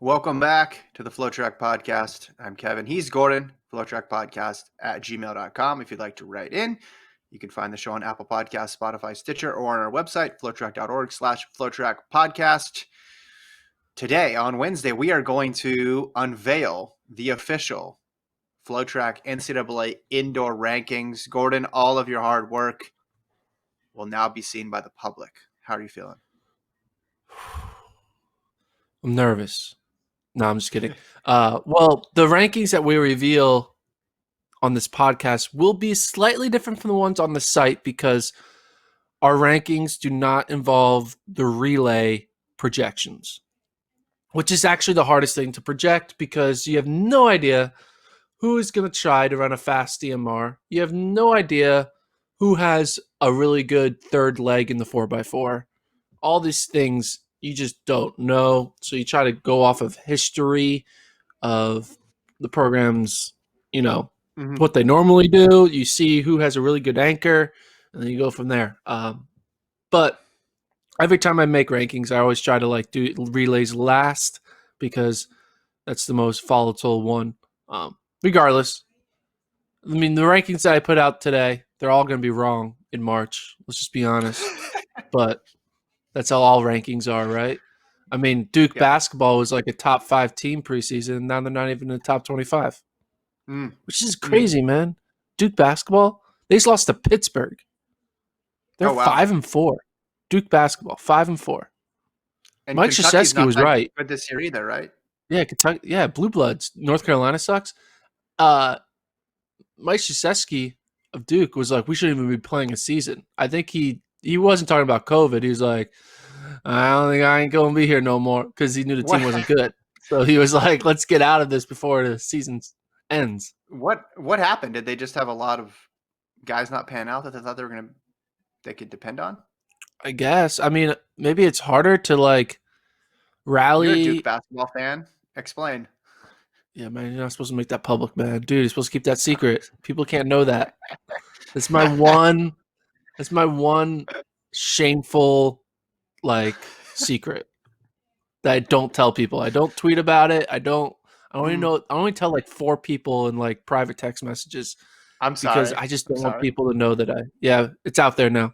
Welcome back to the FloTrack podcast. I'm Kevin. He's Gordon. FloTrack podcast at gmail.com. If you'd like to write in, you can find the show on Apple Podcasts, Spotify, Stitcher, or on our website, flotrack.org/FloTrack podcast. Today, on Wednesday, we are going to unveil the official FloTrack NCAA indoor rankings. Gordon, all of your hard work will now be seen by the public. How are you feeling? I'm nervous. No, I'm just kidding. Well, the rankings that we reveal on this podcast will be slightly different from the ones on the site because our rankings do not involve the relay projections, which is actually the hardest thing to project because you have no idea who is going to try to run a fast DMR. You have no idea who has a really good third leg in the 4x4. All these things you just don't know. So you try to go off of history of the programs, what they normally do. You see who has a really good anchor, and then you go from there. But every time I make rankings, I always try to do relays last because that's the most volatile one. Regardless, I mean, the rankings that I put out today, they're all going to be wrong in March. Let's just be honest. But that's how all rankings are, right? I mean, Duke basketball was like a top 5 team preseason, and now they're not even in the top 25, which is crazy, man. Duke basketball, they just lost to Pittsburgh. They're 5-4. Duke basketball, 5-4. And Mike Krzyzewski was right. Good this year either, right? Yeah, Kentucky. Yeah, Blue Bloods. North Carolina sucks. Mike Krzyzewski of Duke was like, we shouldn't even be playing a season. I think he wasn't talking about COVID. He was like, I don't think I ain't going to be here no more because he knew the team wasn't good. So he was like, let's get out of this before the season ends. What happened? Did they just have a lot of guys not pan out that they thought they could depend on? I guess. I mean, maybe it's harder to rally. You're a Duke basketball fan. Explain. Yeah, man, you're not supposed to make that public, man. Dude, you're supposed to keep that secret. People can't know that. That's my one shameful secret that I don't tell people. I don't tweet about it. I only tell 4 people in private text messages. I'm sorry. Because I just don't want people to know that it's out there now.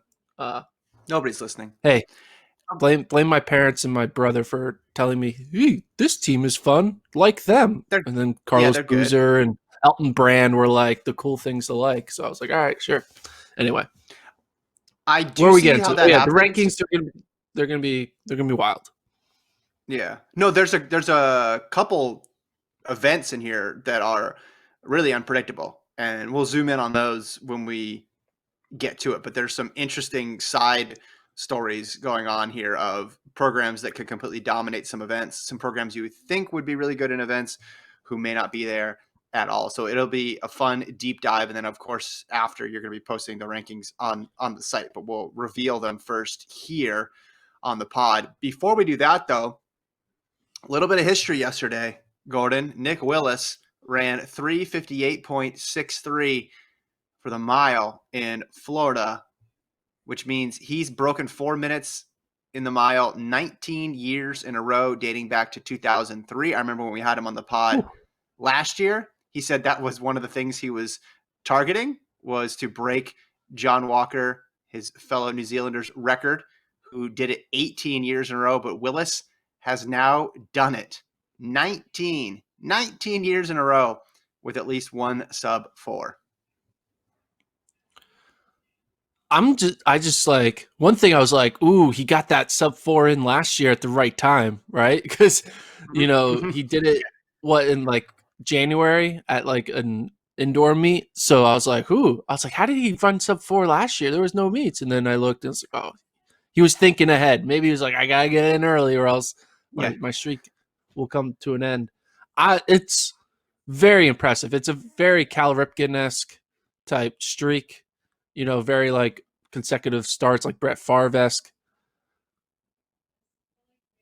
Nobody's listening. Hey, blame my parents and my brother for telling me, hey, this team is fun. Like them. And then Carlos Boozer and Elton Brand were the cool things to like. So I was like, all right, sure. Anyway. I do where are we see getting how to? that happens. The rankings they're gonna be wild. Yeah. No, there's a couple events in here that are really unpredictable. And we'll zoom in on those when we get to it. But there's some interesting side stories going on here of programs that could completely dominate some events, some programs you would think would be really good in events who may not be there at all. So it'll be a fun deep dive. And then, of course, after you're going to be posting the rankings on the site, but we'll reveal them first here on the pod. Before we do that, though, a little bit of history yesterday, Gordon. Nick Willis ran 3:58.63 for the mile in Florida, which means he's broken 4 minutes in the mile 19 years in a row, dating back to 2003. I remember when we had him on the pod last year, he said that was one of the things he was targeting, was to break John Walker, his fellow New Zealander's record, who did it 18 years in a row, but Willis has now done it 19 years in a row with at least one sub 4. One thing I was like, ooh, he got that sub 4 in last year at the right time, right? Because, he did it, in January at an indoor meet. So I was like, how did he run sub 4 last year? There was no meets. And then I looked and it's like, oh, he was thinking ahead. Maybe he was like, I got to get in early or else my streak will come to an end. It's very impressive. It's a very Cal Ripken-esque type streak. Very consecutive starts, like Brett Favre-esque.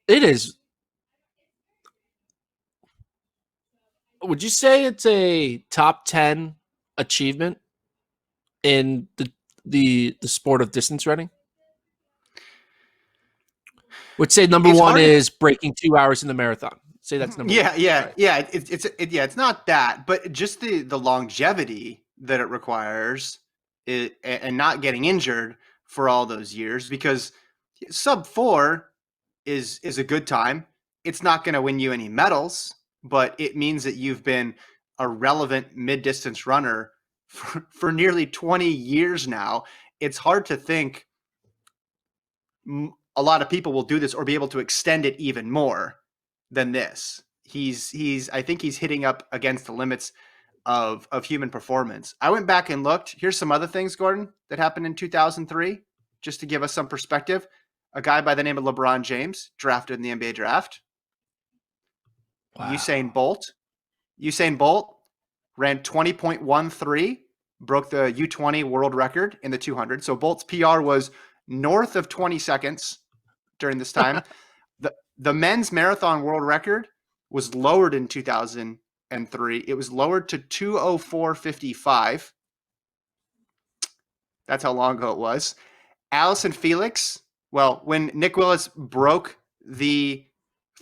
It is. Would you say it's a top 10 achievement in the sport of distance running? Would say number one is breaking 2 hours in the marathon. say that's number Yeah, one. yeah, Right? yeah. It's not that, but just the longevity that it requires, and not getting injured for all those years, because sub 4 is a good time. It's not going to win you any medals, but it means that you've been a relevant mid distance runner for nearly 20 years now. It's hard to think a lot of people will do this or be able to extend it even more than this. I think he's hitting up against the limits of human performance. I went back and looked. Here's some other things, Gordon, that happened in 2003, just to give us some perspective. A guy by the name of LeBron James drafted in the NBA draft. Wow. Usain Bolt ran 20.13, broke the U20 world record in the 200. So Bolt's PR was north of 20 seconds during this time. The men's marathon world record was lowered in 2003. It was lowered to 2:04:55. That's how long ago it was. Allison Felix, well, when Nick Willis broke the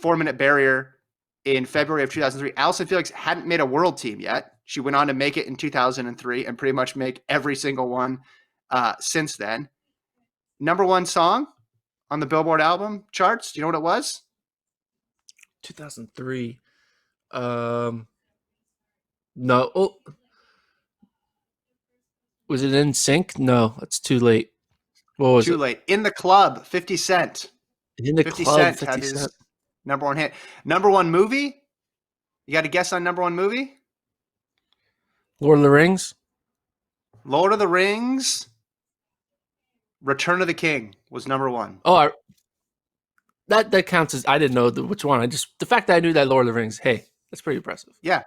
4-minute barrier in February of 2003, Allison Felix hadn't made a world team yet. She went on to make it in 2003 and pretty much make every single one since then. Number one song on the Billboard album charts. Do you know what it was? 2003. No. Oh, was it In Sync? No, that's too late. What was Too it? late. In the Club, 50 Cent. In the 50 Club, Cent 50 had his Cent. number one hit. Number one movie? You got a guess on number one movie? Lord of the Rings. Lord of the Rings. Return of the King was number one. Oh, that counts as I didn't know which one. The fact that I knew that Lord of the Rings. Hey, that's pretty impressive. Yeah.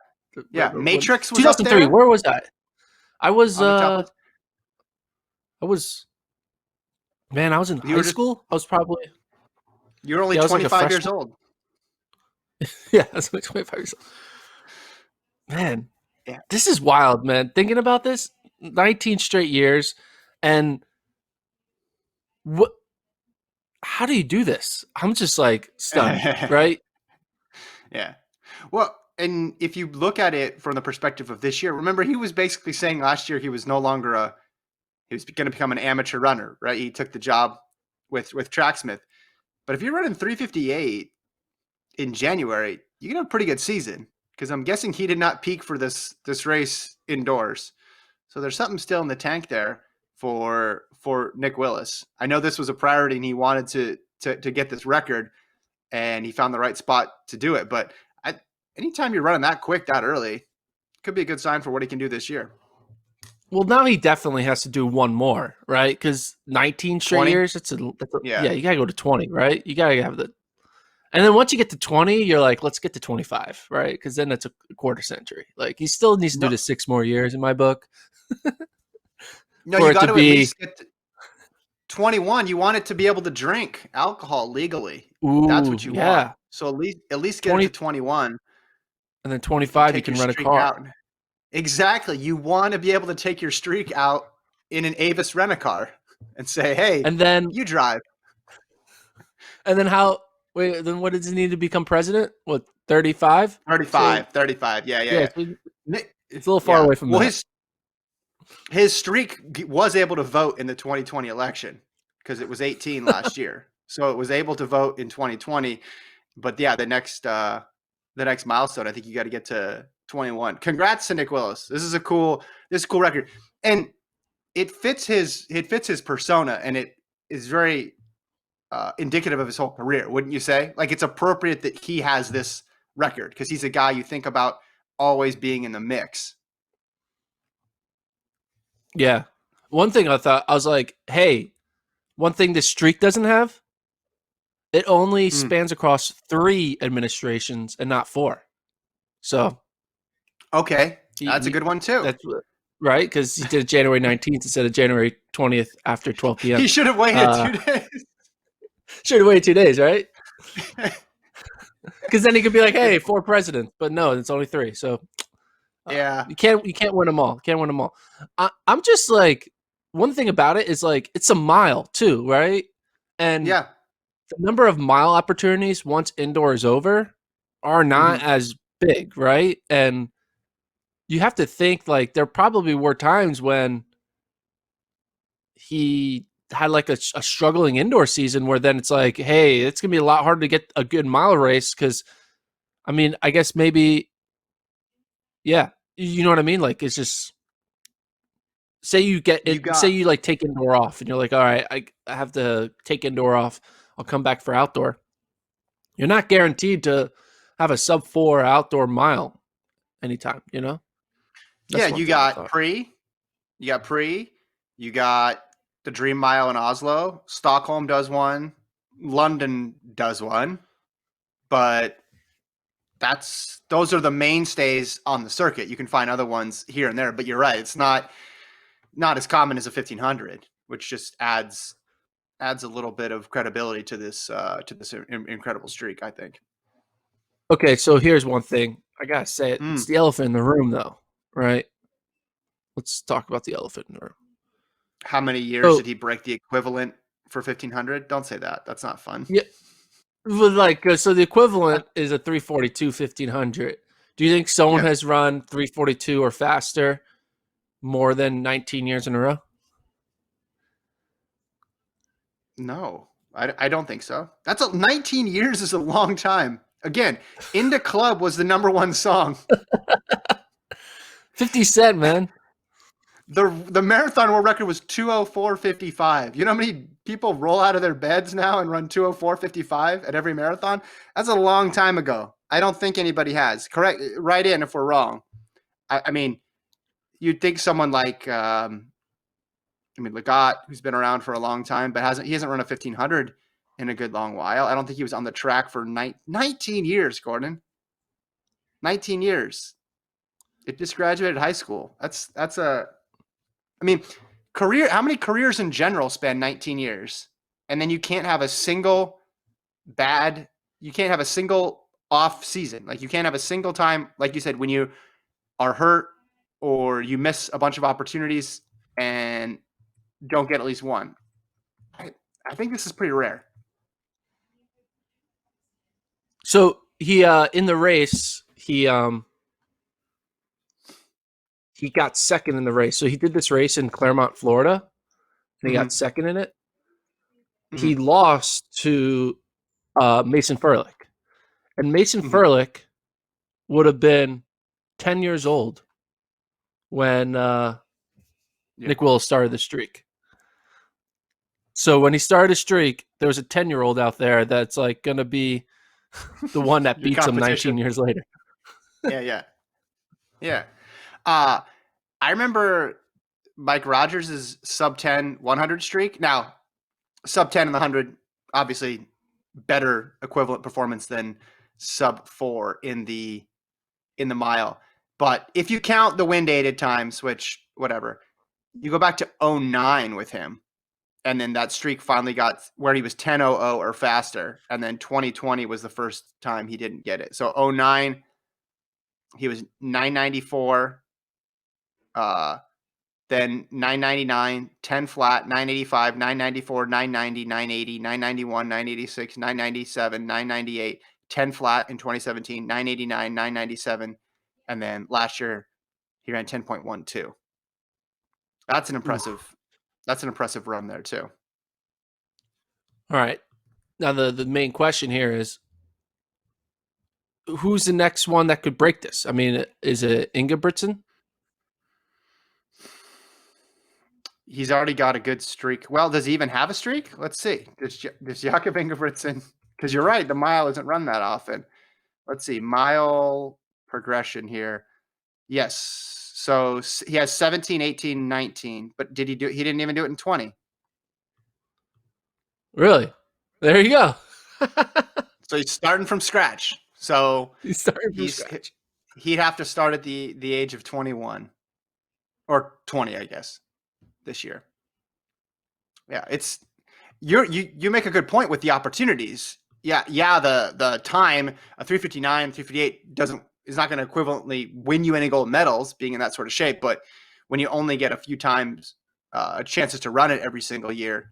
Yeah. Matrix was 2003. up there. Where was I? I was on the top list. I was in high school. I was probably You were only I was like a 25 years freshman. old. Yeah, I was like 25 years old. Man, Yeah. this is wild, man. Thinking about this, 19 straight years, and what? How do you do this? I'm just like stunned, right? Yeah. Well, and if you look at it from the perspective of this year, remember he was basically saying last year he was no longer he was going to become an amateur runner, right? He took the job with Tracksmith. But if you're running 3:58 in January, you can have a pretty good season, because I'm guessing he did not peak for this race indoors. So there's something still in the tank there for Nick Willis. I know this was a priority and he wanted to get this record, and he found the right spot to do it. But anytime you're running that quick that early, could be a good sign for what he can do this year. Well, now he definitely has to do one more, right? Because 19 straight 20? years, Yeah. you gotta go to 20, right? You gotta have and then once you get to 20, you're like, let's get to 25, right? Because then that's a quarter century. Like he still needs to do this 6 more years in my book. No, you got to at least get to 21. You want it to be able to drink alcohol legally. Ooh, That's what you yeah. want. So at least get it to 21. And then 25, you can run a car. Out. Exactly. You want to be able to take your streak out in an Avis rent-a-car and say, hey, and then you drive. And then then what does he need to become president? What, 35? 35. Yeah. So it's a little far away from that. His streak was able to vote in the 2020 election because it was 18 last year. So it was able to vote in 2020. But yeah, the next milestone, I think you got to get to 21. Congrats to Nick Willis. This is a cool record. And it fits his persona, and it is very indicative of his whole career, wouldn't you say? Like, it's appropriate that he has this record because he's a guy you think about always being in the mix. Yeah. One thing I was like, hey, one thing this streak doesn't have, it only spans across 3 administrations and not 4. So. Okay. That's a good one too. That's right. Because he did it January 19th instead of January 20th after 12 p.m. He should have waited 2 days. Should have waited 2 days, right? Because then he could be like, hey, 4 presidents. But no, it's only 3. So. Yeah, you can't win them all. Can't win them all. I'm just like, one thing about it is like it's a mile too, right? And yeah, the number of mile opportunities once indoor is over are not Mhm. as big, right? And you have to think like there probably were times when he had like a struggling indoor season where then it's like, hey, it's gonna be a lot harder to get a good mile race because I mean, I guess maybe, yeah, you know what I mean? Like it's just say you get You it, say got you like take indoor off and you're like, all right, I have to take indoor off. I'll come back for outdoor. You're not guaranteed to have a sub 4 outdoor mile anytime, you know? yeah, That's one thing I thought. You got pre, you got the Dream Mile in Oslo. Stockholm does one. London does one. But those are the mainstays on the circuit. You can find other ones here and there, but you're right. It's not as common as a 1500, which just adds a little bit of credibility to this incredible streak, I think. Okay, so here's one thing. I gotta say it. It's Mm. the elephant in the room though, right? Let's talk about the elephant in the room. How many years did So he break the equivalent for 1500? Don't say that. That's not fun. yeah, but like so the equivalent is a 342 1500. Do you think someone Yeah. has run 342 or faster more than 19 years in a row? No, I don't think so. 19 years is a long time. Again, Into Club was the number one song. 50 Cent, man. The marathon world record was 2:04:55. You know how many people roll out of their beds now and run 2:04:55 at every marathon? That's a long time ago. I don't think anybody has. Correct. Write in if we're wrong. I mean, you'd think someone like Legat, who's been around for a long time, but he hasn't run a 1500 in a good long while. I don't think he was on the track for 19 years, Gordon. 19 years. It just graduated high school. I mean, how many careers in general span 19 years? And then you can't have a single off season. Like you can't have a single time, like you said, when you are hurt or you miss a bunch of opportunities and don't get at least one. I think this is pretty rare. So he in the race, he got second in the race. So he did this race in Claremont, Florida, and he Mm-hmm. got second in it. Mm-hmm. He lost to Mason Furlick. And Mason Mm-hmm. Furlick would have been 10 years old when Yeah. Nick Willis started the streak. So when he started a streak, there was a 10-year-old out there that's like going to be the one that Your beats him 19 competition. years later. Yeah. I remember Mike Rogers' sub 10 100 streak. Now, sub 10 and the 100, obviously better equivalent performance than sub 4 in the mile. But if you count the wind aided times, which whatever, you go back to 09 with him. And then that streak finally got where he was 10:00 or faster. And then 2020 was the first time he didn't get it. So 09, he was 994. Then 999, 10 flat, 985, 994, 990, 980, 991, 986, 997, 998, 10 flat in 2017, 989, 997. And then last year he ran 10.12. That's an Oof. impressive run there too. All right. Now the main question here is who's the next one that could break this? I mean, is it Ingebrigtsen? He's already got a good streak. Well, does he even have a streak? Let's see. Does Jakob Ingebrigtsen? Because you're right, the mile isn't run that often. Let's see, mile progression here. Yes. So he has 17, 18, 19. But he didn't even do it in 20. Really? There you go. So he's starting from scratch. So He's starting from scratch. he'd have to start at the age of 21 or 20, I guess, this year. Yeah, you make a good point with the opportunities. Yeah, the time a 359, 358 is not going to equivalently win you any gold medals being in that sort of shape, but when you only get a few times chances to run it every single year,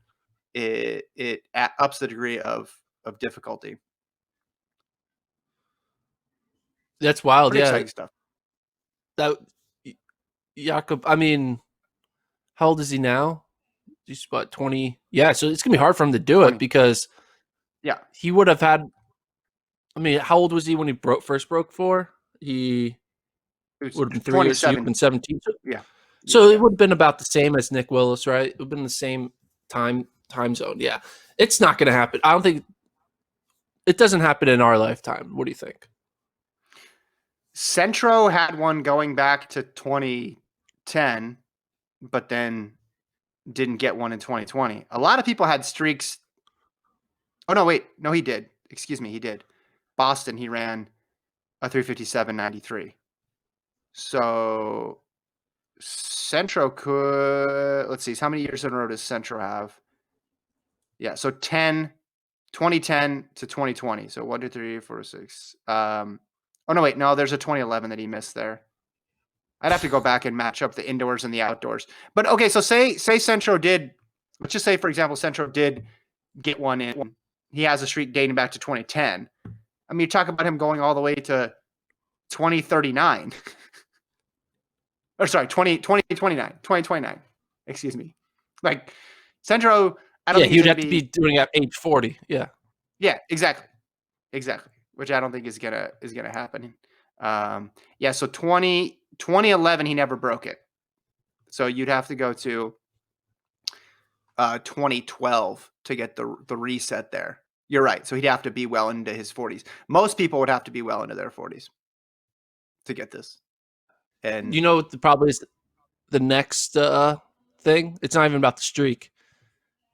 it ups the degree of difficulty. That's wild. Pretty Yeah. exciting stuff. That Jakob, I mean, how old is he now? He's about 20. Yeah, so it's going to be hard for him to do 20. it because Yeah. he would have had, I mean, how old was he when he first broke for? He It was would have been 3 years, so he would have 27. been 17. Yeah. So Yeah. it would have been about the same as Nick Willis, right? It would have been the same time zone. Yeah. It's not going to happen. I don't think it doesn't happen in our lifetime. What do you think? Centro had one going back to 2010, but then didn't get one in 2020. A lot of people had streaks. Oh, no, wait. No, he did. Excuse me. He did. Boston, he ran a 357.93. So Centro could, let's see, how many years in a row does Centro have? Yeah, so 2010 to 2020. So 1, 2, 3, 4, 6. Oh, no, wait. No, there's a 2011 that he missed there. I'd have to go back and match up the indoors and the outdoors. But okay, so say Centro did, let's just say, for example, Centro did get one in. He has a streak dating back to 2010. I mean, you talk about him going all the way to 2039. Or sorry, 2029. Excuse me. Like Centro, I don't Yeah, think he he's would going have to be doing it at age 40. Yeah. Yeah, exactly. Which I don't think is gonna happen. Yeah, so 2011 he never broke it. So you'd have to go to 2012 to get the reset there. You're right. So he'd have to be well into his 40s. Most people would have to be well into their 40s to get this. And You know what probably is the next thing? It's not even about the streak.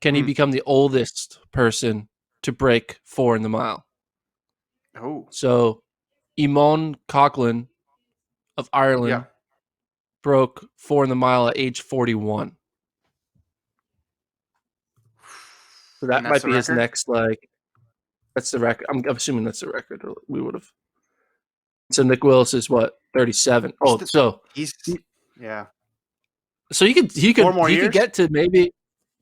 Can he become the oldest person to break 4 in the mile? oh, So Eamon Coughlin of Ireland broke 4 in the mile at age 41. So that might be his next, like, that's the record. I'm assuming that's the record. We would have. So Nick Willis is what, 37? Oh, so he's yeah. So he could get to maybe,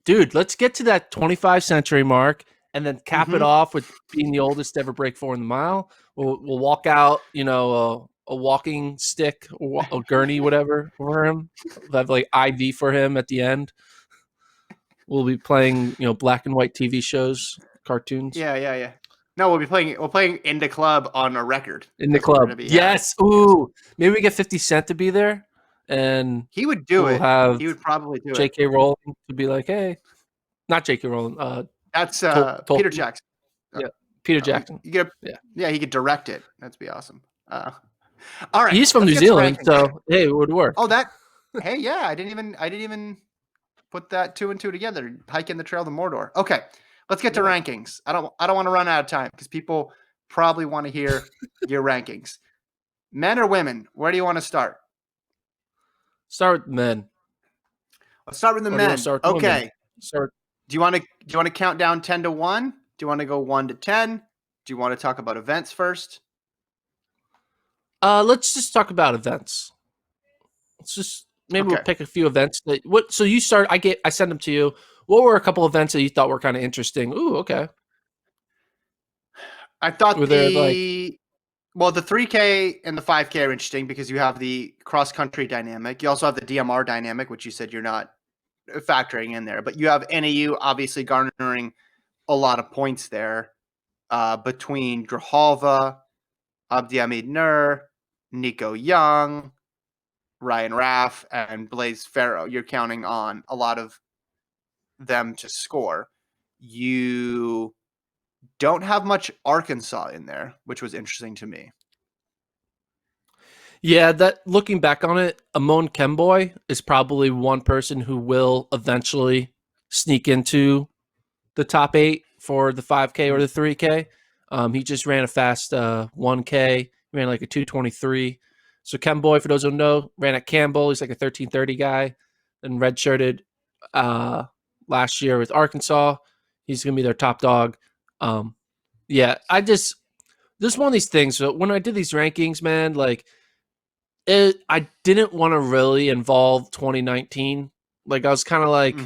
dude. Let's get to that 25 century mark and then cap it off with being the oldest to ever break 4 in the mile. We'll walk out, a walking stick or a gurney, whatever, for him. We'll have like IV for him at the end. We'll be playing, black and white TV shows, cartoons. Yeah. No, we'll playing in the club on a record. In the club. Yes. Ooh. Maybe we get 50 Cent to be there. And he would do it. Have he would probably do J.K. Rowling to be like, hey. Not J.K. Rowling. That's Peter Jackson. Yeah. Peter Jackson. He could direct it. That'd be awesome. All right. He's from New Zealand, so hey, it would work. Oh, hey, yeah. I didn't even put that 2 and 2 together. Hiking the trail to Mordor. Okay. Let's get to rankings. I don't want to run out of time because people probably want to hear your rankings. Men or women? Where do you want to start? Start with men. Let's start with the men. Okay. Do you want to count down 10 to 1? Do you want to go 1 to 10? Do you want to talk about events first? Let's just talk about events. We'll pick a few events. So you start. I send them to you. What were a couple events that you thought were kind of interesting? Ooh, okay. I thought the 3K and the 5K are interesting because you have the cross country dynamic. You also have the DMR dynamic, which you said you're not factoring in there, but you have NAU obviously garnering a lot of points there between Grijalva, Abdihamid Nur, Nico Young, Ryan Raff, and Blaze Farrow. You're counting on a lot of them to score. You don't have much Arkansas in there, which was interesting to me. Yeah, that looking back on it, Amon Kemboy is probably one person who will eventually sneak into the top 8 for the 5K or the 3K. He just ran a fast 1K, ran like a 2:23. So Kemboy, for those who don't know, ran at Campbell. He's like a 13:30 guy, and redshirted last year with Arkansas. He's gonna be their top dog. This is one of these things. So when I did these rankings, man, like I didn't want to really involve 2019. Like I was kind of like,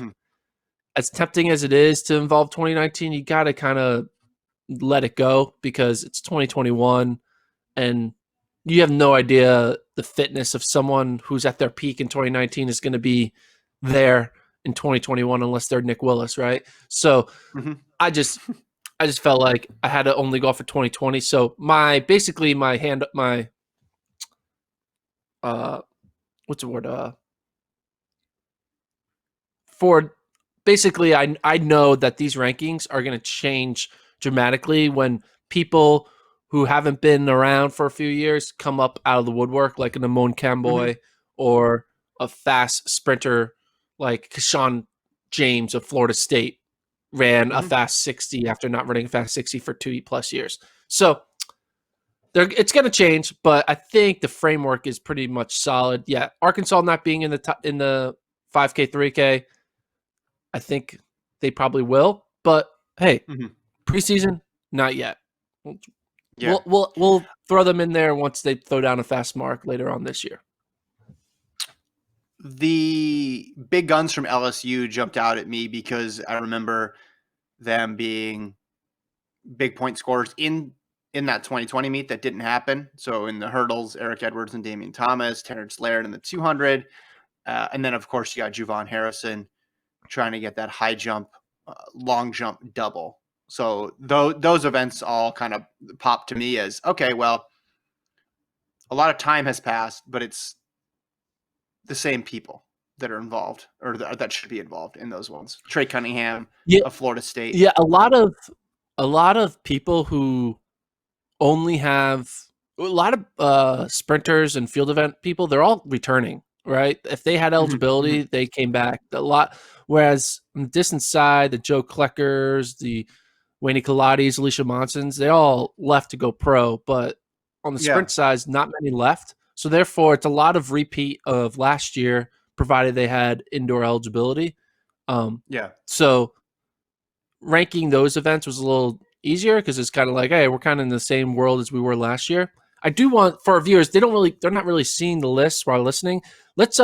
as tempting as it is to involve 2019, you got to kind of let it go because it's 2021 and you have no idea the fitness of someone who's at their peak in 2019 is going to be there in 2021 unless they're Nick Willis, right? So Mm-hmm. I just felt like I had to only go for 2020. So my what's the word for basically I know that these rankings are going to change dramatically when people who haven't been around for a few years come up out of the woodwork, like an Amon Mm-hmm. Camboy or a fast sprinter like Kashawn James of Florida State ran a Mm-hmm. fast 60 after not running a fast 60 for 2+ years. So it's going to change, but I think the framework is pretty much solid. Yeah, Arkansas not being in the 5K, 3K, I think they probably will. But hey, Mm-hmm. preseason, not yet. Yeah. We'll throw them in there once they throw down a fast mark later on this year. The big guns from LSU jumped out at me because I remember them being big point scorers in that 2020 meet that didn't happen. So in the hurdles, Eric Edwards and Damian Thomas, Terrence Laird in the 200. And then, of course, you got Juvan Harrison trying to get that high jump, long jump double. So those events all kind of pop to me as, okay, well, a lot of time has passed, but it's the same people that are involved or that should be involved in those ones. Trey Cunningham Yeah, of Florida State. yeah. A lot of people who only have a lot of sprinters and field event people. They're all returning, right? If they had Mm-hmm, mm-hmm. eligibility, they came back a lot. Whereas on the distance side, the Joe Kleckers, the Wayne Kalates, Alicia Monsons, they all left to go pro. But on the Yeah. sprint side, not many left. So therefore, it's a lot of repeat of last year, provided they had indoor eligibility. Yeah. So ranking those events was a little easier because it's kind of like, hey, we're kind of in the same world as we were last year. I do want for our viewers, they're not really seeing the list while listening. Let's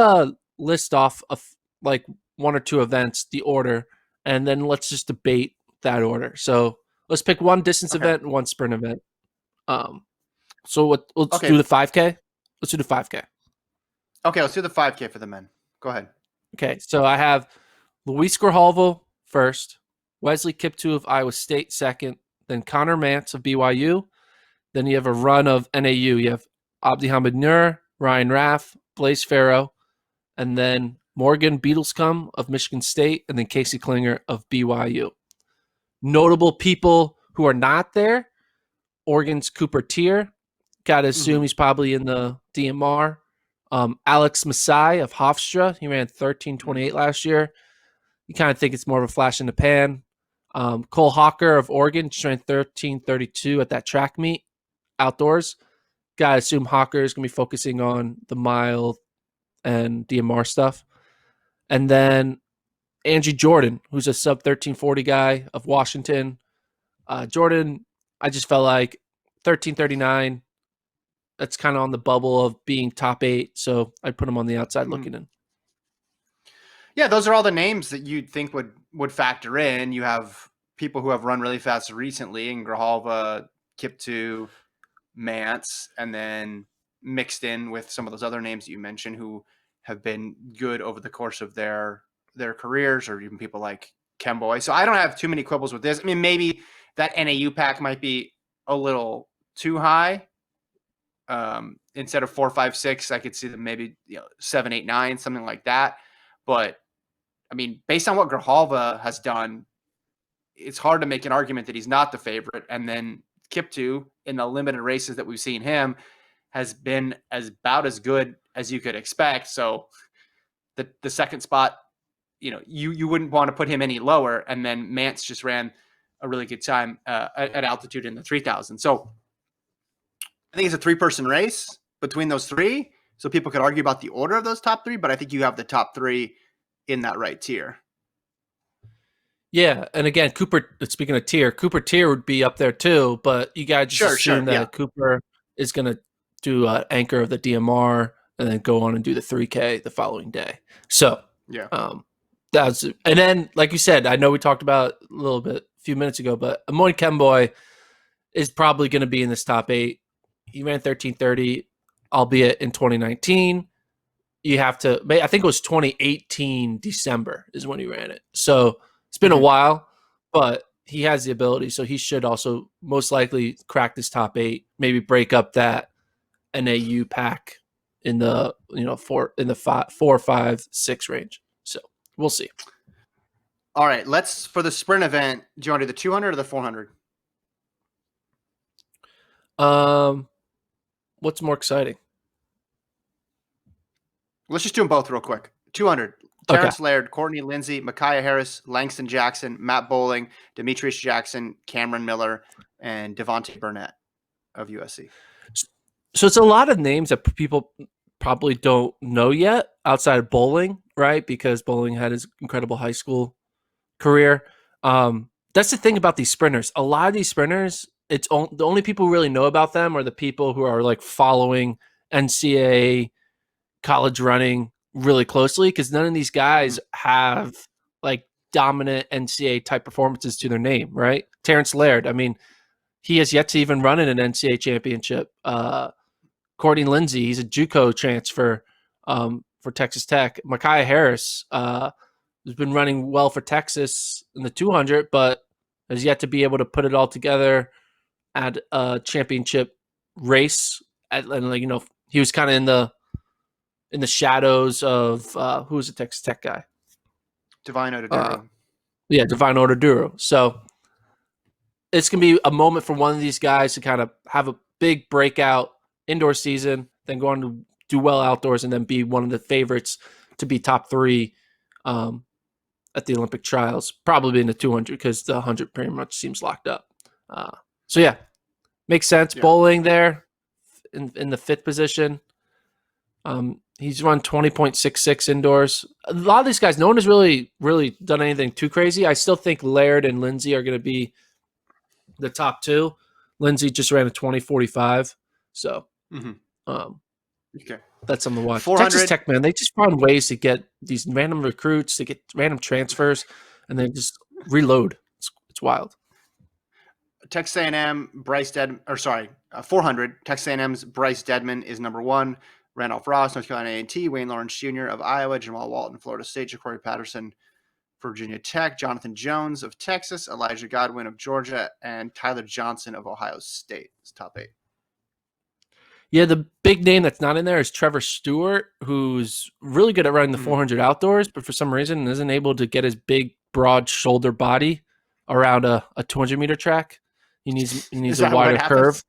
list off of like one or two events, the order, and then let's just debate that order. So let's pick one distance Okay. event and one sprint event. So let's do Okay. the 5K. Let's do the 5K. Okay. Let's do the 5K for the men. Go ahead. Okay, so I have Luis Grijalvo first, Wesley Kiptoo of Iowa State second, then Connor Mance of BYU. Then you have a run of NAU. You have Abdi Hamid Nur, Ryan Raff, Blaze Farrow, and then Morgan Beatlescombe of Michigan State, and then Casey Klinger of BYU. Notable people who are not there, Oregon's Cooper Tier. Got to assume he's probably in the DMR. Alex Masai of Hofstra. He ran 13:28 last year. You kind of think it's more of a flash in the pan. Cole Hawker of Oregon just ran 13:32 at that track meet outdoors. Got to assume Hawker is going to be focusing on the mile and DMR stuff. And then Angie Jordan, who's a sub 1340 guy of Washington. Jordan, I just felt like 13:39. That's kind of on the bubble of being top 8. So I'd put him on the outside looking in. Yeah, those are all the names that you'd think would factor in. You have people who have run really fast recently, and Grijalva, Kiptoo, Mance, and then mixed in with some of those other names that you mentioned who have been good over the course of their careers, or even people like Kemboy. So I don't have too many quibbles with this. I mean, maybe that NAU pack might be a little too high. Instead of 4, 5, 6, I could see them maybe 7, 8, 9, something like that. But I mean, based on what Grijalva has done, it's hard to make an argument that he's not the favorite. And then Kiptoo, in the limited races that we've seen him, has been about as good as you could expect. So the second spot, you wouldn't want to put him any lower. And then Mance just ran a really good time at altitude in the 3,000. So I think it's a 3-person race between those 3. So people could argue about the order of those top 3, but I think you have the top 3 in that right tier. Yeah, and again, speaking of tier, Cooper Tier would be up there too, but you got to just assume that Cooper is going to do an anchor of the DMR and then go on and do the 3K the following day. So, yeah. And then, like you said, I know we talked about a few minutes ago, but Amoy Kemboy is probably going to be in this top 8. He ran 13:30. albeit in 2019. You have to, I think it was 2018 December is when he ran it. So it's been a while, but he has the ability. So he should also most likely crack this top 8, maybe break up that NAU pack in the 4, 5, 6 range. So we'll see. All right, for the sprint event, do you want to do the 200 or the 400? What's more exciting? Let's just do them both real quick. 200. Terrence Laird, Courtney Lindsay, Micaiah Harris, Langston Jackson, Matt Bowling, Demetrius Jackson, Cameron Miller, and Devontae Burnett of USC. So it's a lot of names that people probably don't know yet outside of Bowling, right? Because Bowling had his incredible high school career. That's the thing about these sprinters. A lot of these sprinters, the only people who really know about them are the people who are like following NCAA college running really closely, because none of these guys have like dominant NCAA type performances to their name, right? Terrence Laird, I mean, he has yet to even run in an NCAA championship. Courtney Lindsay, he's a JUCO transfer for Texas Tech. Micaiah Harris has been running well for Texas in the 200, but has yet to be able to put it all together at a championship race. He was kind of in the shadows of who was the Texas Tech guy? Divine Odeduru. Divine Odeduru. So it's going to be a moment for one of these guys to kind of have a big breakout indoor season, then go on to do well outdoors, and then be one of the favorites to be top 3 at the Olympic trials, probably in the 200, because the 100 pretty much seems locked up. So yeah, makes sense. Yeah. Bowling there in the 5th position. He's run 20.66 indoors. A lot of these guys, no one has really done anything too crazy. I still think Laird and Lindsay are going to be the top 2. Lindsay just ran a 20.45. So that's something to watch. Texas Tech, man, they just find ways to get these random recruits, to get random transfers, and then just reload. It's wild. Texas A&M, 400. Texas A&M's Bryce Dedman is number 1. Randolph Ross, North Carolina A&T, Wayne Lawrence Jr. of Iowa, Jamal Walton, Florida State, Ja'Cory Patterson, Virginia Tech, Jonathan Jones of Texas, Elijah Godwin of Georgia, and Tyler Johnson of Ohio State. It's top 8. Yeah, the big name that's not in there is Trevor Stewart, who's really good at running the 400 outdoors, but for some reason isn't able to get his big, broad shoulder body around a 200-meter track. He needs a wider curve.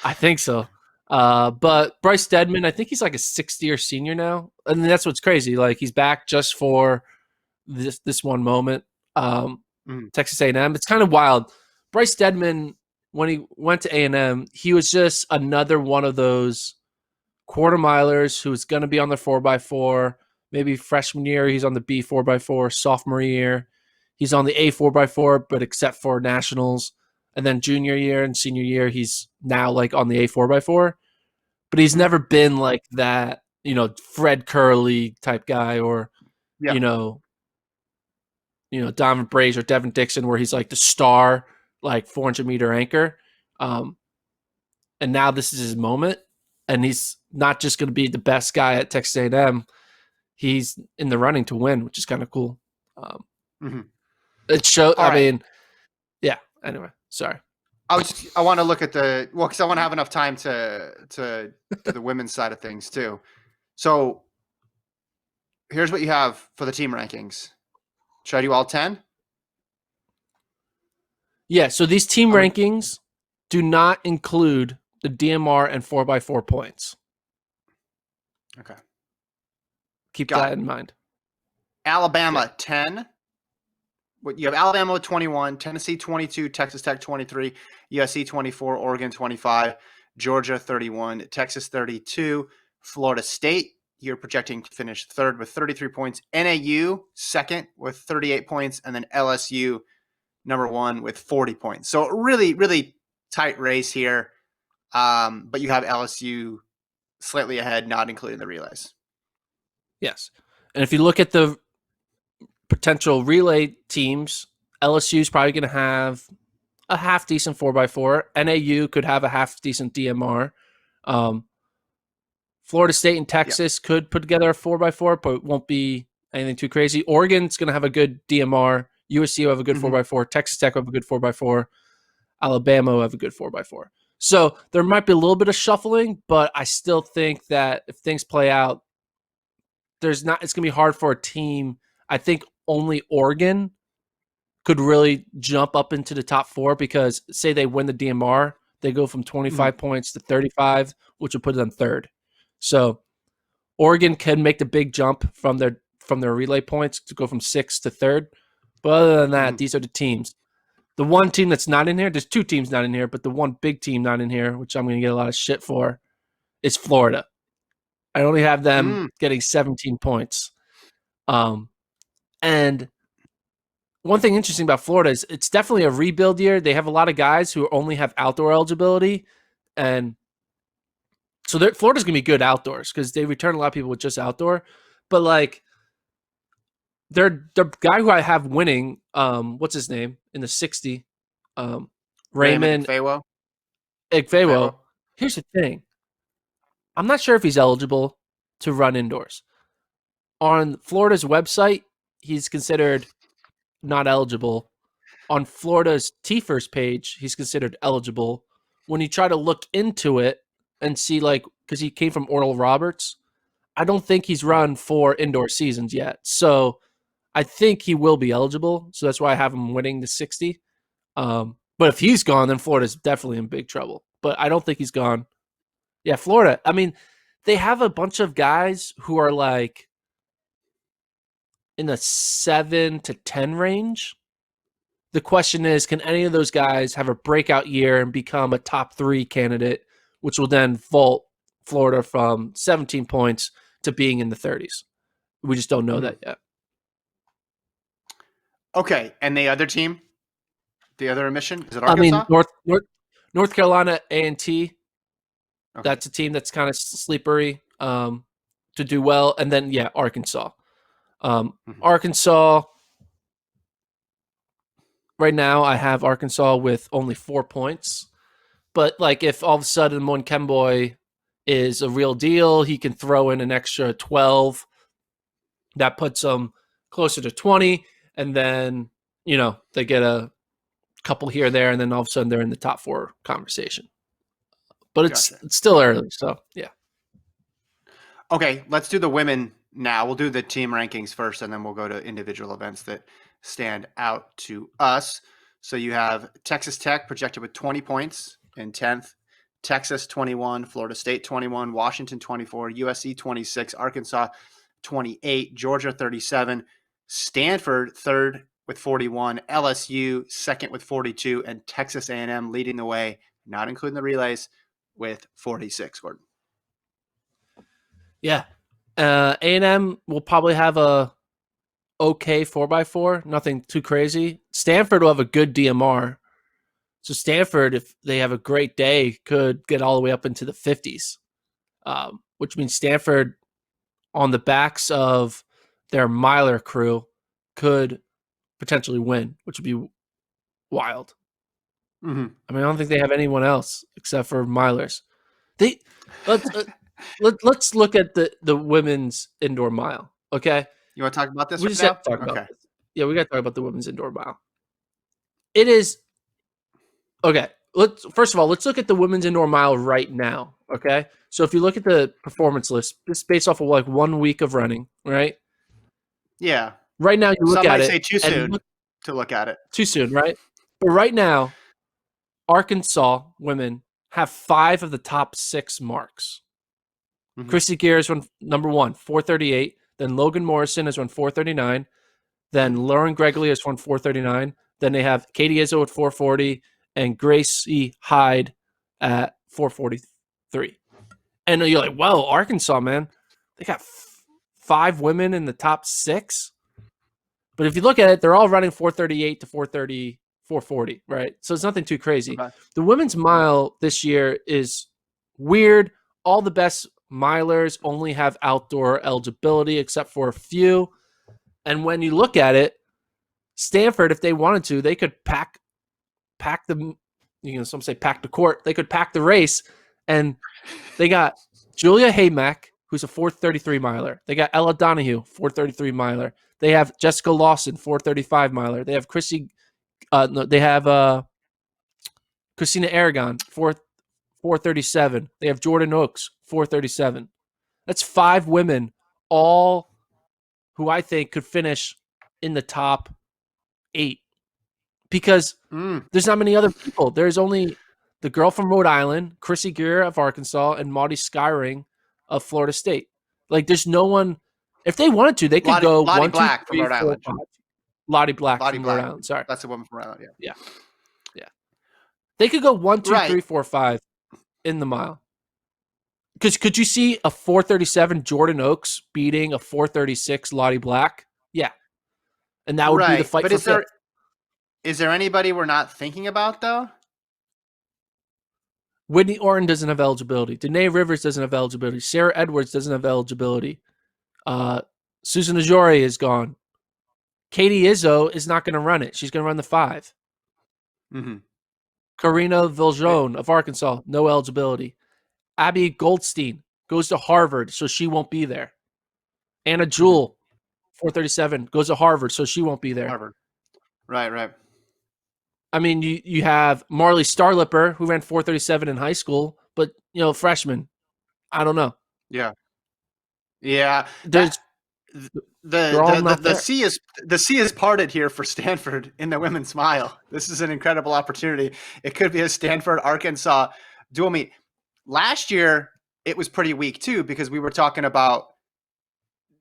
I think so. But Bryce Dedman, I think he's like a 6th-year senior now, and that's what's crazy. Like, he's back just for this one moment. Texas A&M. It's kind of wild. Bryce Dedman, when he went to A&M, he was just another one of those quarter milers who was going to be on the 4x4. Maybe freshman year, he's on the B 4x4. Sophomore year, he's on the A 4x4, but except for nationals. And then junior year and senior year, he's now like on the A 4x4. But he's never been like that, Fred Curley type guy, or Donovan Brazier or Devin Dixon, where he's like the star, like 400-meter anchor. And now this is his moment, and he's not just going to be the best guy at Texas A&M. He's in the running to win, which is kind of cool. It shows. Anyway, sorry. I want to look at because I want to have enough time to do the women's side of things too. So here's what you have for the team rankings. Should I do all 10? Yeah. So these team rankings do not include the DMR and 4x4 points. Okay. Keep that in mind. Alabama 10. You have Alabama with 21, Tennessee 22, Texas Tech 23, USC 24, Oregon 25, Georgia 31, Texas 32, Florida State, you're projecting to finish 3rd with 33 points, NAU 2nd with 38 points, and then LSU number 1 with 40 points. So really, really tight race here, but you have LSU slightly ahead, not including the relays. Yes. And if you look at the potential relay teams, LSU is probably going to have a half decent 4x4. NAU could have a half decent DMR. Florida State and Texas could put together a 4x4, but it won't be anything too crazy. Oregon's going to have a good DMR. USC will have a good 4x4. Texas Tech will have a good 4x4. Alabama will have a good 4x4. So there might be a little bit of shuffling, but I still think that if things play out, it's going to be hard for a team. I think only Oregon could really jump up into the top 4 because say they win the DMR, they go from 25 points to 35, which would put them third. So Oregon can make the big jump from their relay points to go from 6th to 3rd. But other than that, these are the teams. The one team that's not in here, there's 2 teams not in here, but the one big team not in here, which I'm going to get a lot of shit for, is Florida. I only have them getting 17 points. And one thing interesting about Florida is it's definitely a rebuild year. They have a lot of guys who only have outdoor eligibility. And so Florida's going to be good outdoors because they return a lot of people with just outdoor. But, like, the guy who I have winning, what's his name, in the 60, Raymond Igfewo. Here's the thing. I'm not sure if he's eligible to run indoors. On Florida's website, he's considered not eligible. On Florida's T-First page, he's considered eligible. When you try to look into it and see, like, because he came from Oral Roberts, I don't think he's run 4 indoor seasons yet. So I think he will be eligible. So that's why I have him winning the 60. But if he's gone, then Florida's definitely in big trouble. But I don't think he's gone. Yeah, Florida. I mean, they have a bunch of guys who are like in the 7 to 10 range. The question is, can any of those guys have a breakout year and become a top 3 candidate, which will then vault Florida from 17 points to being in the 30s? We just don't know that yet. Okay, and the other team, the other admission, is it Arkansas? I mean, North Carolina A&T. Okay. That's a team that's kind of sleepery to do well, and then Arkansas. Arkansas. Right now, I have Arkansas with only 4 points, but like if all of a sudden Mon Kemboy is a real deal, he can throw in an extra 12. That puts them closer to 20. And then, they get a couple here or there, and then all of a sudden they're in the top 4 conversation. But it's still early, so yeah. Okay, let's do the women now. We'll do the team rankings first, and then we'll go to individual events that stand out to us. So you have Texas Tech projected with 20 points in 10th, Texas 21, Florida State 21, Washington 24, USC 26, Arkansas 28, Georgia 37, Stanford third with 41, LSU second with 42, and Texas A&M leading the way, not including the relays, with 46, Gordon. Yeah. A&M will probably have a okay 4x4, nothing too crazy. Stanford will have a good DMR. So Stanford, if they have a great day, could get all the way up into the 50s, which means Stanford, on the backs of their miler crew, could potentially win, which would be wild. I mean, I don't think they have anyone else except for milers. Let's look at the women's indoor mile. Okay, you want to talk about this? We just have to talk about this. Yeah, we got to talk about the women's indoor mile. It is okay. First of all, let's look at the women's indoor mile right now. Okay, so if you look at the performance list, this is based off of like 1 week of running, right? Yeah. Right now, you look at it. Some might say too soon to look at it. Too soon, right? But right now, Arkansas women have 5 of the top 6 marks. Chrissy Gear is run number 1, 438. Then Logan Morrison has run 439. Then Lauren Gregory has run 439. Then they have Katie Izzo at 440 and Gracie Hyde at 443. And you're like, well, Arkansas, man, they got 5 women in the top 6. But if you look at it, they're all running 438 to 430, 440, right? So it's nothing too crazy. Okay. The women's mile this year is weird. All the best milers only have outdoor eligibility except for a few. And when you look at it, Stanford, if they wanted to, they could pack the, some say pack the court. They could pack the race, and they got Julia Haymack, who's a 4:33 miler. They got Ella Donahue, 4:33 miler. They have Jessica Lawson, 4:35 miler. They have Christina Aragon, 4:37. They have Jordan Oaks, 4:37. That's 5 women, all who I think could finish in the top 8 because there's not many other people. There's only the girl from Rhode Island, Chrissy Greer of Arkansas, and Maudie Skyring of Florida State. Like, there's no one. If they wanted to, they could go Lottie 1, 2, Black 3, from Rhode 4, Island. 5. Lottie Black Lottie from Black. Rhode Island. Sorry, that's the woman from Rhode Island. Yeah. They could go 1, 2, Right. 3, 4, 5 in the mile. Because could you see a 4:37 Jordan Oaks beating a 4:36 Lottie Black? Yeah, and that would be the fight but for fifth. Is there anybody we're not thinking about though? Whitney Orton doesn't have eligibility. Danae Rivers doesn't have eligibility. Sarah Edwards doesn't have eligibility. Susan Ajori is gone. Katie Izzo is not going to run it. She's going to run the 5. Mm-hmm. Karina Viljoen of Arkansas, no eligibility. Abby Goldstein goes to Harvard, so she won't be there. Anna Jewell, 4:37, goes to Harvard, so she won't be there. Harvard. Right. I mean, you have Marley Starlipper, who ran 4:37 in high school, but, freshman. I don't know. Yeah. There's The sea is parted here for Stanford in the women's mile. This is an incredible opportunity. It could be a Stanford Arkansas dual meet. Last year it was pretty weak too because we were talking about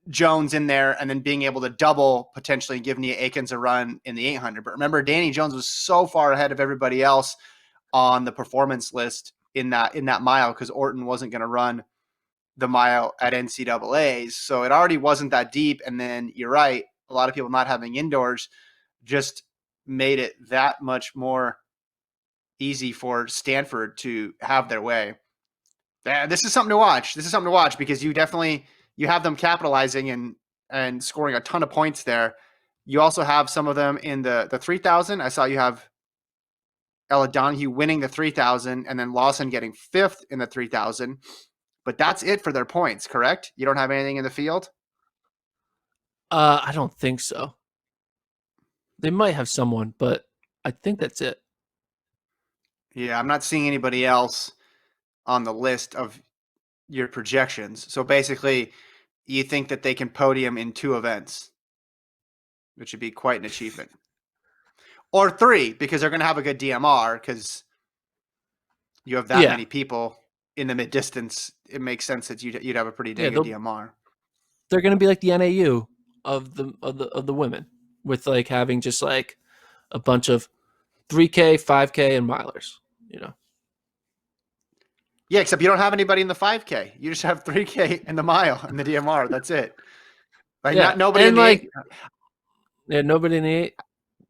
Jones in there and then being able to double potentially give Nia Akins a run in the 800. But remember, Danny Jones was so far ahead of everybody else on the performance list in that mile because Orton wasn't going to run the mile at NCAAs. So it already wasn't that deep. And then you're right, a lot of people not having indoors just made it that much more easy for Stanford to have their way. This is something to watch. Because you have them capitalizing and scoring a ton of points there. You also have some of them in the 3,000. I saw you have Ella Donahue winning the 3,000 and then Lawson getting 5th in the 3,000. But that's it for their points, correct? You don't have anything in the field? I don't think so. They might have someone, but I think that's it. Yeah, I'm not seeing anybody else on the list of your projections. So basically, you think that they can podium in 2 events, which would be quite an achievement. Or 3, because they're going to have a good DMR, because you have that many people in the mid distance. It makes sense that you'd have a pretty dang good DMR. They're going to be like the NAU of the women, with like having just like a bunch of 3K, 5K, and milers. Yeah, except you don't have anybody in the 5K. You just have 3K in the mile and the DMR. That's it. Nobody in the 8. Yeah, nobody in the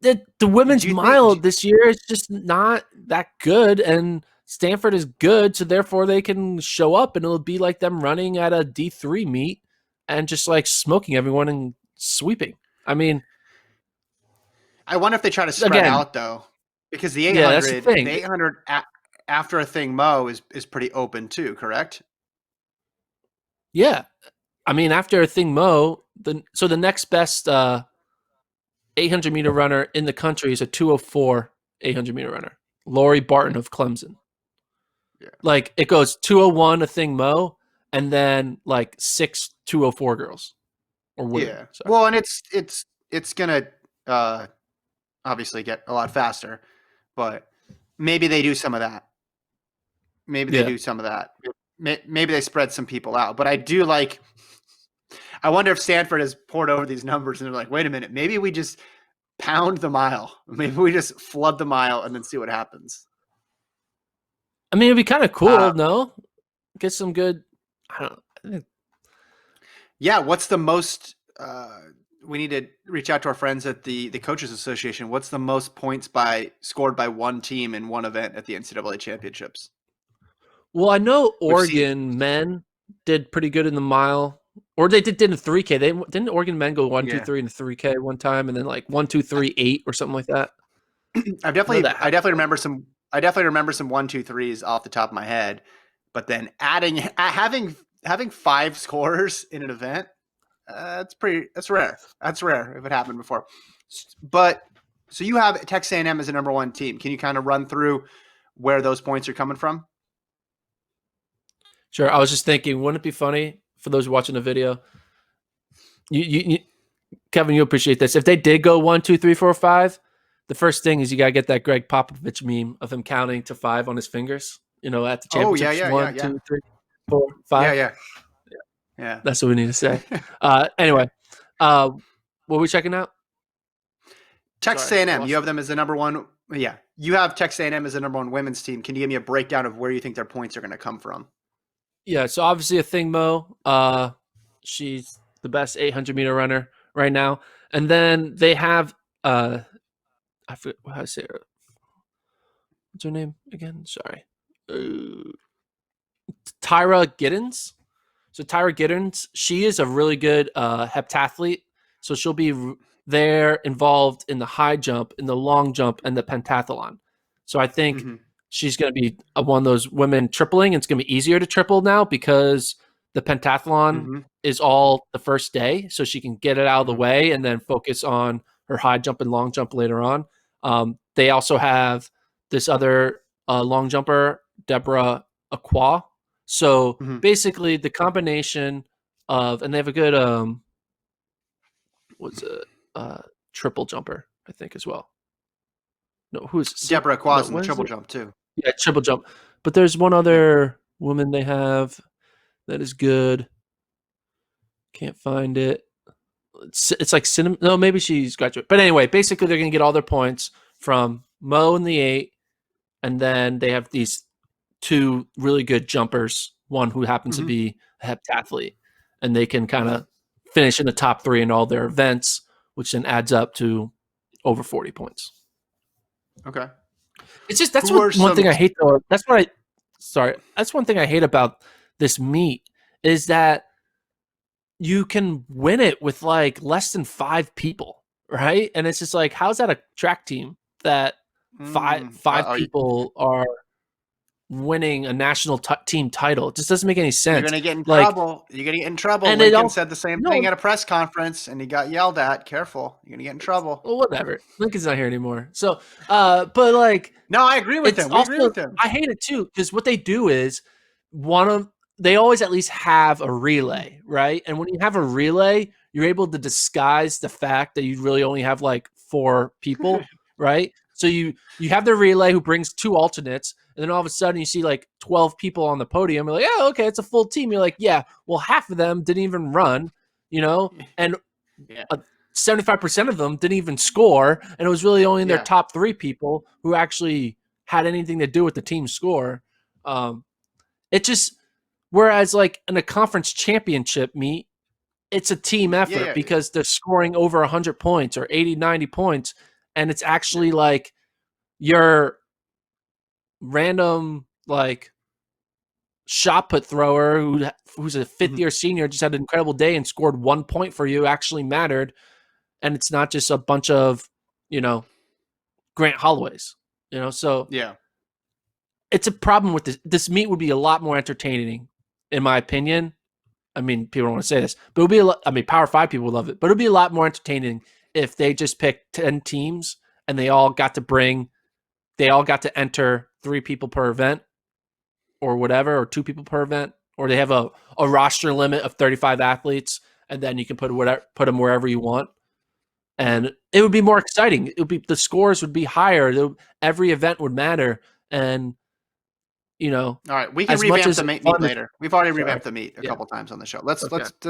8. The women's mile this year is just not that good, and Stanford is good, so therefore they can show up, and it'll be like them running at a D3 meet and just like smoking everyone and sweeping. I mean, I wonder if they try to spread out though, because the 800, that's the thing. The 800 after a thing mo is pretty open too, correct? Yeah, I mean after a thing mo, the next best 800 meter runner in the country is a 2:04 800 meter runner, Lori Barton of Clemson. Yeah. Like it goes 2:01 a thing mo, and then like 6 2:04 girls or women. Yeah. Sorry. Well, and it's gonna obviously get a lot faster, but maybe they do some of that. Maybe they spread some people out. But I do like. I wonder if Stanford has poured over these numbers and they're like, wait a minute, maybe we just pound the mile. Maybe we just flood the mile and then see what happens. I mean, it'd be kind of cool, no? Get some good. I don't. Yeah, what's the most? We need to reach out to our friends at the Coaches Association. What's the most points scored by one team in one event at the NCAA championships? Well, I know Oregon men did pretty good in the mile, or they did in the 3K. Didn't Oregon men go 1, 2, 3 in the 3K one time, and then like 1, 2, 3, 8 or something like that. I definitely remember some 1, 2, 3s off the top of my head, But then having 5 scorers in an event, that's rare. That's rare if it happened before. But so you have Texas A&M as a number 1 team. Can you kind of run through where those points are coming from? Sure. I was just thinking, wouldn't it be funny for those watching the video? You Kevin, you appreciate this. If they did go 1, 2, 3, 4, 5, the first thing is you gotta get that Greg Popovich meme of him counting to 5 on his fingers. At the championships. Yeah. 1, 2, 3, 4, 5. Yeah. That's what we need to say. Anyway, what are we checking out? Texas A&M. You have them as the number 1. Yeah, you have Texas A&M as the number 1 women's team. Can you give me a breakdown of where you think their points are going to come from? Yeah, so obviously a thing, Mo. She's the best 800-meter runner right now, and then they have I forget how to say her. What's her name again? Sorry, Tyra Giddens. So Tyra Giddens, she is a really good heptathlete. So she'll be there involved in the high jump, in the long jump, and the pentathlon. So I think she's going to be one of those women tripling. It's going to be easier to triple now because the pentathlon is all the first day. So she can get it out of the way and then focus on her high jump and long jump later on. They also have this other long jumper, Deborah Aqua. So basically the combination of, and they have a good, triple jumper, I think, as well. No, who's Deborah Aqua's in the triple jump too. Yeah, triple jump. But there's one other woman they have that is good. Can't find it. It's like cinema. No, maybe she's graduate. But anyway, basically they're going to get all their points from Mo in the 8, and then they have these 2 really good jumpers, one who happens to be a heptathlete, and they can kind of finish in the top 3 in all their events, which then adds up to over 40 points. Okay. It's just that's one thing I hate though. That's one thing I hate about this meet is that you can win it with like less than 5 people, right? And it's just like, how's that a track team that five people are winning a national team title? It just doesn't make any sense. You're going to get in trouble. You're going to get in trouble. And Lincoln said the same thing at a press conference, and he got yelled at. Careful. You're going to get in trouble. Well, whatever. Lincoln's not here anymore. So, but like... No, I agree with him. We agree with him. I hate it too, because what they do is they always at least have a relay, right? And when you have a relay, you're able to disguise the fact that you really only have like 4 people, right? So you have the relay who brings 2 alternates, and then all of a sudden you see like 12 people on the podium. You're like, yeah, okay, it's a full team. You're like, yeah, well, half of them didn't even run, and 75% of them didn't even score, and it was really only their top 3 people who actually had anything to do with the team score. It just, whereas like in a conference championship meet, it's a team effort because they're scoring over 100 points or 80, 90 points, and it's actually like your random like shot put thrower who's a 5th-year senior just had an incredible day and scored 1 point for you actually mattered, and it's not just a bunch of Grant Holloways. So it's a problem with this. This meet would be a lot more entertaining, in my opinion. I mean, people don't want to say this, but it would be a lot. I mean, Power 5 people would love it, but it would be a lot more entertaining if they just picked 10 teams and they all got to enter 3 people per event or whatever, or 2 people per event, or they have a roster limit of 35 athletes, and then you can put them wherever you want. And it would be more exciting. The scores would be higher. Every event would matter. And, all right, we can revamp the meet later. We've already revamped the meet a couple times on the show. Let's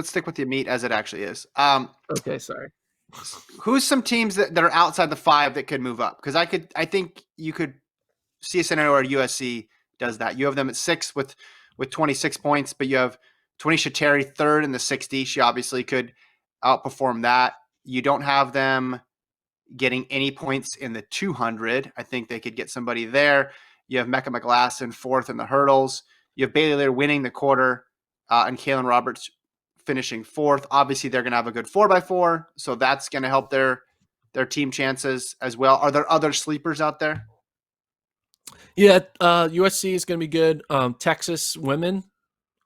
stick with the meet as it actually is. Okay, sorry. Who's some teams that are outside the 5 that could move up? Because I think you could see a scenario where USC does that. You have them at 6 with 26 points, but you have Tanisha Terry 3rd in the 60. She obviously could outperform that. You don't have them getting any points in the 200. I think they could get somebody there. You have Mecca McGlasson 4th in the hurdles. You have Bailey Lear winning the quarter, and Kaylin Roberts finishing 4th. Obviously, they're going to have a good 4x4, so that's going to help their team chances as well. Are there other sleepers out there? Yeah, USC is going to be good. Texas women,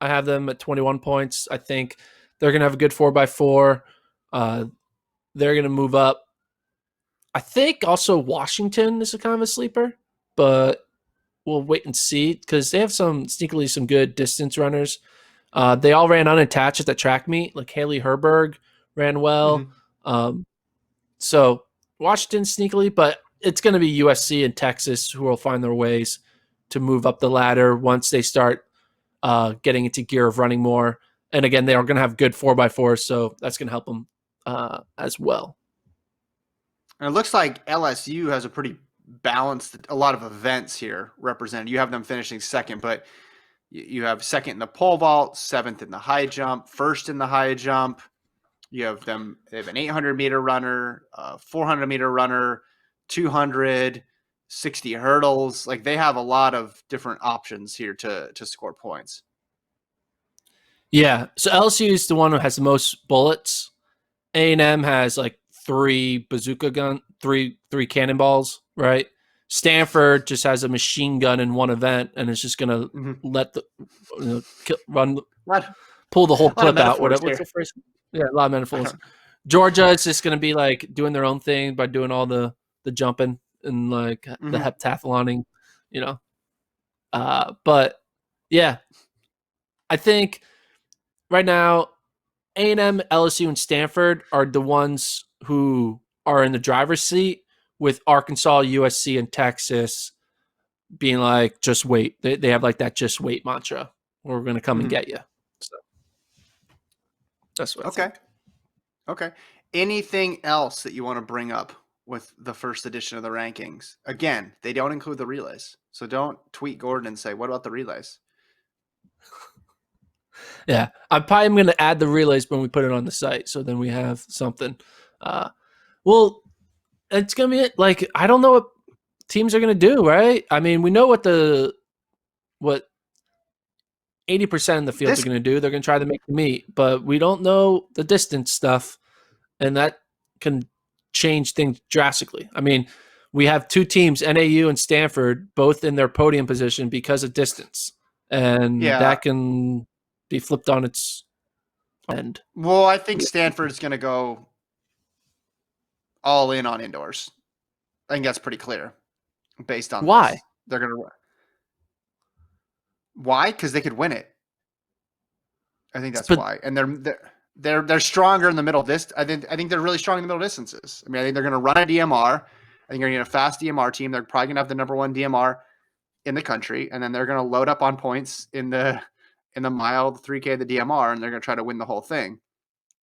I have them at 21 points. I think they're going to have a good 4x4. Uh, they're going to move up. I think also Washington is a kind of a sleeper, but we'll wait and see because they have some sneakily some good distance runners. They all ran unattached at the track meet. Like Haley Herberg ran well. Mm-hmm. Um, so Washington sneakily, but it's going to be USC and Texas who will find their ways to move up the ladder once they start getting into gear of running more. And again, they are going to have good 4x4, so that's going to help them as well. And it looks like LSU has a pretty balanced, a lot of events here represented. You have them finishing second, but you have second in the pole vault, seventh in the high jump, first in the high jump. You have them. They have an 800-meter runner, 400-meter runner, 200, 60 hurdles. Like they have a lot of different options here to score points. Yeah, so LSU is the one who has the most bullets. A&M has like three cannonballs, right? Stanford just has a machine gun in one event and it's just gonna let the run What? pull the whole clip out. What's here. the phrase? Yeah, a lot of metaphors. Georgia is just gonna be like doing their own thing by doing all the jumping and like the heptathloning, but yeah, I think right now A&M, LSU, and Stanford are the ones who are in the driver's seat, with Arkansas, USC, and Texas being like, just wait. They have like that just wait mantra. We're going to come and get you. So that's what I think. Okay. Anything else that you want to bring up with the first edition of the rankings? Again, they don't include the relays. So don't tweet Gordon and say, what about the relays? Yeah, I'm probably going to add the relays when we put it on the site. So then we have something. Well, it's going to be like, I don't know what teams are going to do, right? I mean, we know what 80% of the fields are going to do. They're going to try to make the meet, but we don't know the distance stuff, and that can change things drastically. I mean, we have two teams, NAU and Stanford, both in their podium position because of distance, and that can be flipped on its end. Well, I think Stanford's going to go all in on indoors. I think that's pretty clear based on Why? This. They're going to. Why? Because they could win it. I think that's why. And they're stronger in the middle distance. I think they're really strong in the middle distances. I mean, I think they're going to run a DMR. I think they're going to get a fast DMR team. They're probably going to have the number one DMR in the country, and then they're going to load up on points in the mile, the 3K, the DMR, and they're going to try to win the whole thing.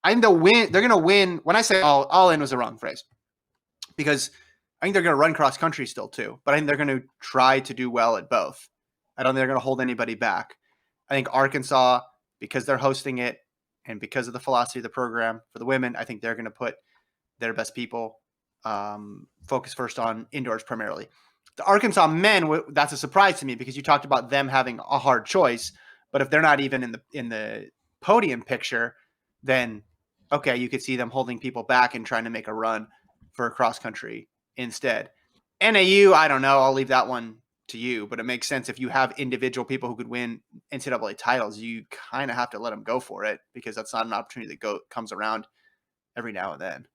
I think they'll win. They're going to win. When I say all in was the wrong phrase, because I think they're going to run cross country still too, but I think they're going to try to do well at both. I don't think they're going to hold anybody back. I think Arkansas, because they're hosting it and because of the philosophy of the program for the women, I think they're going to put their best people, focus first on indoors primarily. The Arkansas men, that's a surprise to me because you talked about them having a hard choice, but if they're not even in the podium picture, then okay, you could see them holding people back and trying to make a run for cross country instead. NAU, I don't know. I'll leave that one to you, but it makes sense if you have individual people who could win NCAA titles, you kind of have to let them go for it because that's not an opportunity that comes around every now and then.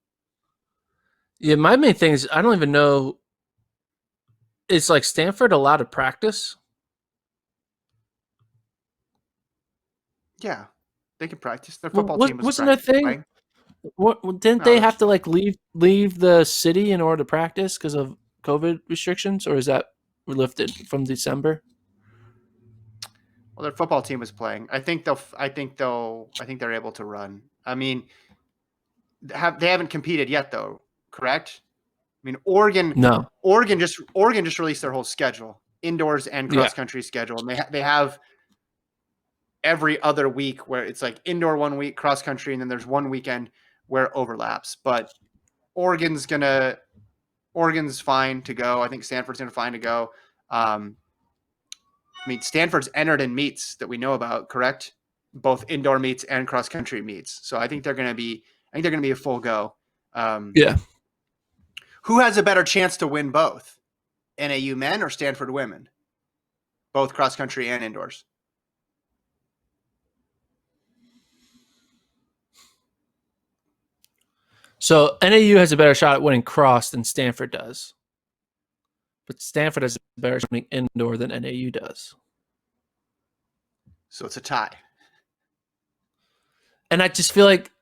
Yeah, my main thing is I don't even know. Is like Stanford allowed to practice? Yeah, they could practice. Their football team wasn't a thing. Playing. Didn't they have to like leave the city in order to practice because of COVID restrictions, or is that lifted from December? Well, their football team was playing. I think they're able to run. I mean, they haven't competed yet though, correct? I mean, Oregon just released their whole schedule, indoors and cross country schedule, and they have every other week where it's like indoor 1 week, cross country, and then there's one weekend where it overlaps. But Oregon's fine to go. I think Stanford's fine to go. I mean, Stanford's entered in meets that we know about, correct? Both indoor meets and cross country meets. So I think they're going to be a full go. Yeah. Who has a better chance to win both? NAU men or Stanford women? Both cross country and indoors. So NAU has a better shot at winning cross than Stanford does. But Stanford has a better shot at winning indoor than NAU does. So it's a tie. And I just feel like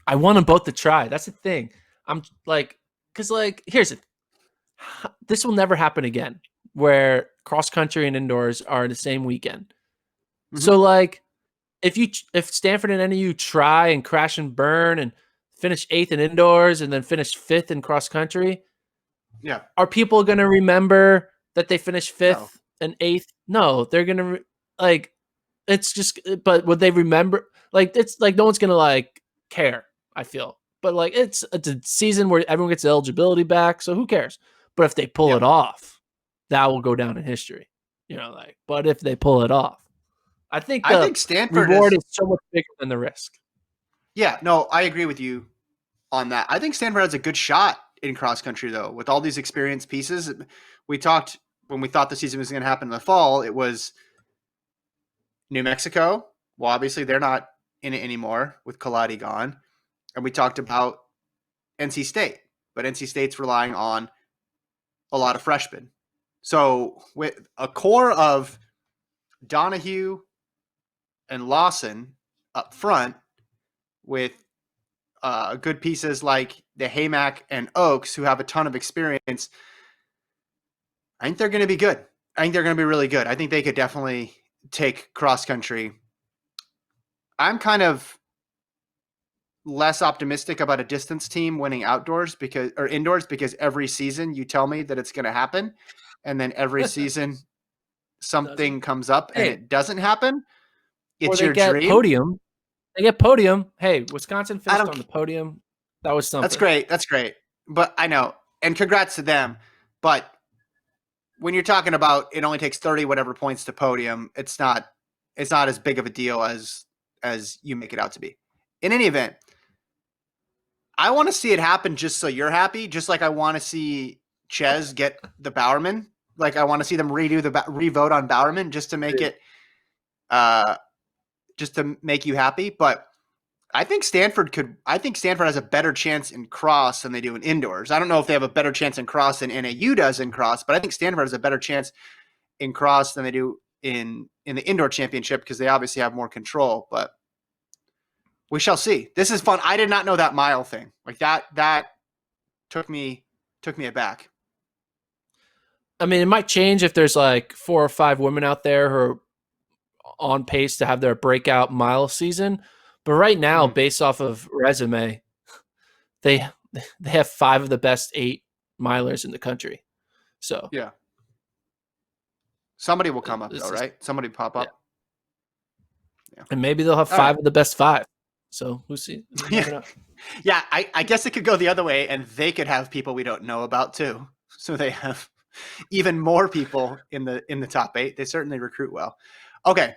I want them both to try. That's the thing. I'm like, because like, here's it. This will never happen again where cross country and indoors are the same weekend. Mm-hmm. So like, if Stanford and NAU try and crash and burn and finish 8th in indoors and then finish 5th in cross country, yeah, are people going to remember that they finished 5th and 8th? No, they're going to like. It's just, but would they remember? Like, it's like no one's going to like care. I feel, but like it's a season where everyone gets eligibility back, so who cares? But if they pull it off, that will go down in history. You know, like. But if they pull it off, I think Stanford reward is so much bigger than the risk. Yeah, no, I agree with you on that. I think Stanford has a good shot in cross country, though, with all these experienced pieces. We talked when we thought the season was going to happen in the fall. It was New Mexico. Well, obviously they're not in it anymore with Kaladi gone. And we talked about NC State, but NC State's relying on a lot of freshmen. So with a core of Donahue and Lawson up front with good pieces like the Haymack and Oaks who have a ton of experience, I think they're going to be good. I think they're going to be really good. I think they could definitely take cross country. I'm kind of less optimistic about a distance team winning indoors because every season you tell me that it's going to happen, and then every season something comes up and it doesn't happen. It's your dream. Podium. They get podium. Hey, Wisconsin finished on the podium. That was something. That's great. But I know, and congrats to them. But when you're talking about it only takes 30 whatever points to podium, it's not as big of a deal as you make it out to be. In any event, I want to see it happen just so you're happy, just like I want to see Ches get the Bowerman. Like I want to see them revote on Bowerman just to make it just to make you happy. But I think Stanford has a better chance in cross than they do in indoors. I don't know if they have a better chance in cross than NAU does in cross, but I think Stanford has a better chance in cross than they do in the indoor championship because they obviously have more control. But we shall see. This is fun. I did not know that mile thing. Like that took me aback. I mean, it might change if there's like 4 or 5 women out there who are on pace to have their breakout mile season. But right now, based off of resume, they have 5 of the best 8 milers in the country. So yeah, somebody will come up though, right? Somebody pop up, yeah. And maybe they'll have 5 of the best 5. So we'll see. Yeah, I guess it could go the other way, and they could have people we don't know about too. So they have even more people in the top 8. They certainly recruit well. Okay,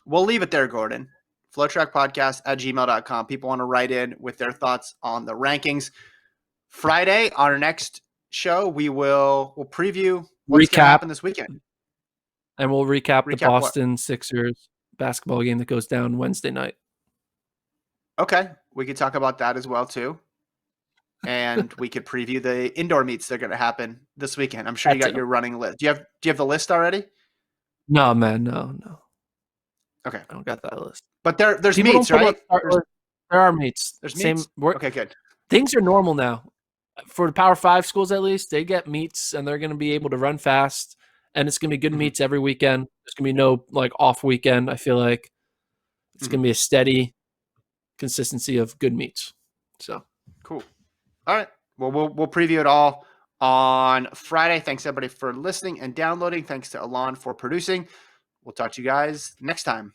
we'll leave it there, Gordon. FloTrackPodcast@gmail.com. People want to write in with their thoughts on the rankings. Friday, our next show, we'll preview what's going to happen this weekend. And we'll recap the Boston Sixers basketball game that goes down Wednesday night. Okay. We could talk about that as well, too. And we could preview the indoor meets that are going to happen this weekend. I'm sure you got your running list. Do you have the list already? No, man. No. Okay. I don't got that list. But there's meets, right? There are meets. There's meets? Okay, good. Things are normal now. For the Power 5 schools, at least, they get meets, and they're going to be able to run fast. And it's going to be good meets every weekend. There's going to be no like off weekend. I feel like it's going to be a steady consistency of good meets. So cool. All right. Well, we'll preview it all on Friday. Thanks everybody for listening and downloading. Thanks to Alon for producing. We'll talk to you guys next time.